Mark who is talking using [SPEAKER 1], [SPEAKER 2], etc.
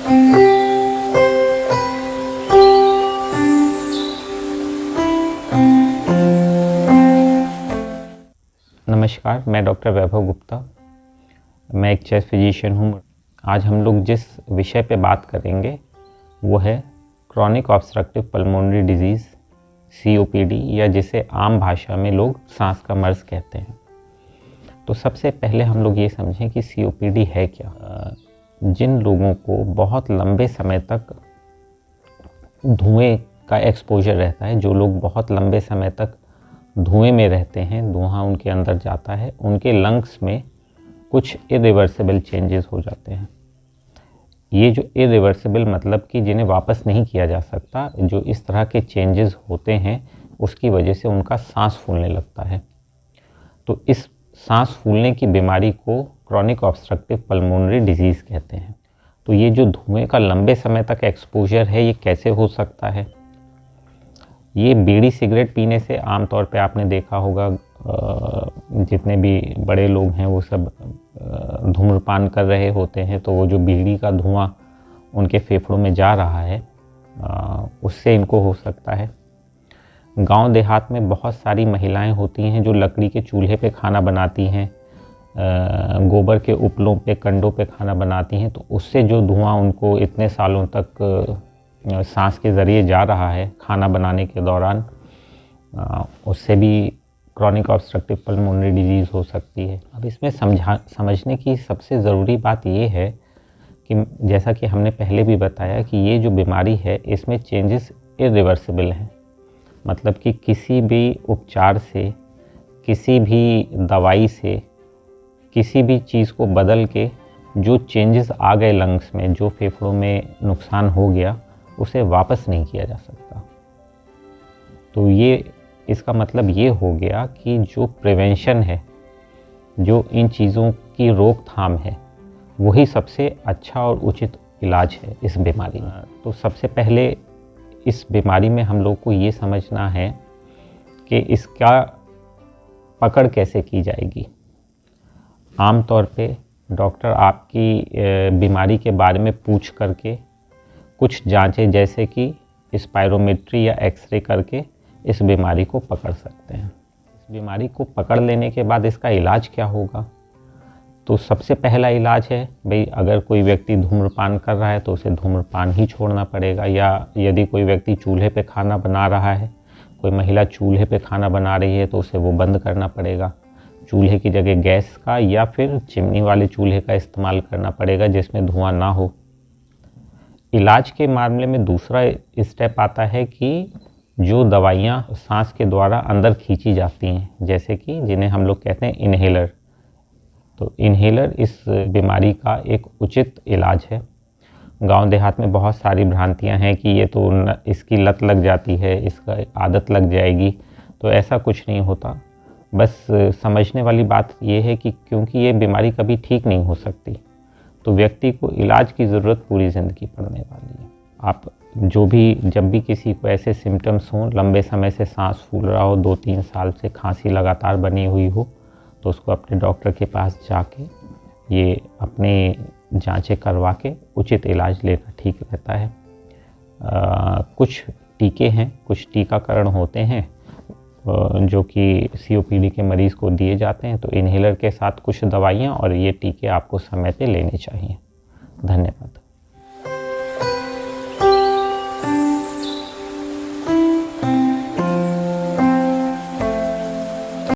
[SPEAKER 1] नमस्कार, मैं डॉक्टर वैभव गुप्ता। मैं एक चेस्ट फिजिशियन हूँ। आज हम लोग जिस विषय पे बात करेंगे वो है chronic obstructive pulmonary disease COPD, या जिसे आम भाषा में लोग सांस का मर्ज कहते हैं। तो सबसे पहले हम लोग ये समझें कि COPD है क्या। जिन लोगों को बहुत लंबे समय तक धुएं का एक्सपोजर रहता है, जो लोग बहुत लंबे समय तक धुएं में रहते हैं, धुआं उनके अंदर जाता है, उनके लंग्स में कुछ इरिवर्सिबल चेंजेस हो जाते हैं। ये जो इरिवर्सिबल मतलब कि जिन्हें वापस नहीं किया जा सकता, जो इस तरह के चेंजेस होते हैं उसकी वजह से उनका सांस फूलने लगता है। तो इस सांस फूलने की बीमारी को क्रॉनिक ऑब्स्ट्रक्टिव पल्मोनरी डिजीज़ कहते हैं। तो ये जो धुएं का लंबे समय तक एक्सपोजर है, ये कैसे हो सकता है? ये बीड़ी सिगरेट पीने से आमतौर पे आपने देखा होगा, जितने भी बड़े लोग हैं वो सब धूम्रपान कर रहे होते हैं, तो वो जो बीड़ी का धुआं उनके फेफड़ों में जा रहा है, उससे इनको हो सकता है। गांव देहात में बहुत सारी महिलाएं होती हैं जो लकड़ी के चूल्हे पे खाना बनाती हैं, गोबर के उपलों पे, कंडों पे खाना बनाती हैं, तो उससे जो धुआं उनको इतने सालों तक सांस के ज़रिए जा रहा है खाना बनाने के दौरान, उससे भी क्रॉनिक ऑब्स्ट्रक्टिव पल्मोनरी डिजीज़ हो सकती है। अब इसमें समझने की सबसे ज़रूरी बात ये है कि जैसा कि हमने पहले भी बताया कि ये जो बीमारी है इसमें चेंजेस इरिवर्सिबल हैं। मतलब कि किसी भी उपचार से, किसी भी दवाई से, किसी भी चीज़ को बदल के जो चेंजेस आ गए लंग्स में, जो फेफड़ों में नुकसान हो गया, उसे वापस नहीं किया जा सकता। तो ये इसका मतलब ये हो गया कि जो प्रिवेंशन है, जो इन चीज़ों की रोकथाम है, वही सबसे अच्छा और उचित इलाज है इस बीमारी में। तो सबसे पहले इस बीमारी में हम लोग को ये समझना है कि इसका पकड़ कैसे की जाएगी। आम तौर पे डॉक्टर आपकी बीमारी के बारे में पूछ करके कुछ जांचें जैसे कि स्पायरोमेट्री या एक्सरे करके इस बीमारी को पकड़ सकते हैं। इस बीमारी को पकड़ लेने के बाद इसका इलाज क्या होगा? तो सबसे पहला इलाज है भाई, अगर कोई व्यक्ति धूम्रपान कर रहा है तो उसे धूम्रपान ही छोड़ना पड़ेगा, या यदि कोई व्यक्ति चूल्हे पे खाना बना रहा है, कोई महिला चूल्हे पे खाना बना रही है, तो उसे वो बंद करना पड़ेगा। चूल्हे की जगह गैस का या फिर चिमनी वाले चूल्हे का इस्तेमाल करना पड़ेगा जिसमें धुआं ना हो। इलाज के मामले में दूसरा स्टेप आता है कि जो दवाइयाँ सांस के द्वारा अंदर खींची जाती हैं, जैसे कि जिन्हें हम लोग कहते हैं इन्हेलर। तो इन्हेलर इस बीमारी का एक उचित इलाज है। गांव देहात में बहुत सारी भ्रांतियां हैं कि ये तो इसकी लत लग जाती है, इसका आदत लग जाएगी। तो ऐसा कुछ नहीं होता। बस समझने वाली बात ये है कि क्योंकि ये बीमारी कभी ठीक नहीं हो सकती, तो व्यक्ति को इलाज की ज़रूरत पूरी ज़िंदगी पड़ने वाली है। आप जब भी किसी को ऐसे सिम्टम्स हों, लंबे समय से सांस फूल रहा हो, 2-3 साल से खांसी लगातार बनी हुई हो, तो उसको अपने डॉक्टर के पास जाके ये अपने जांचें करवा के उचित इलाज लेना ठीक रहता है। कुछ टीके हैं, कुछ टीकाकरण होते हैं जो कि COPD के मरीज़ को दिए जाते हैं। तो इन्हेलर के साथ कुछ दवाइयाँ और ये टीके आपको समय पे लेने चाहिए। धन्यवाद।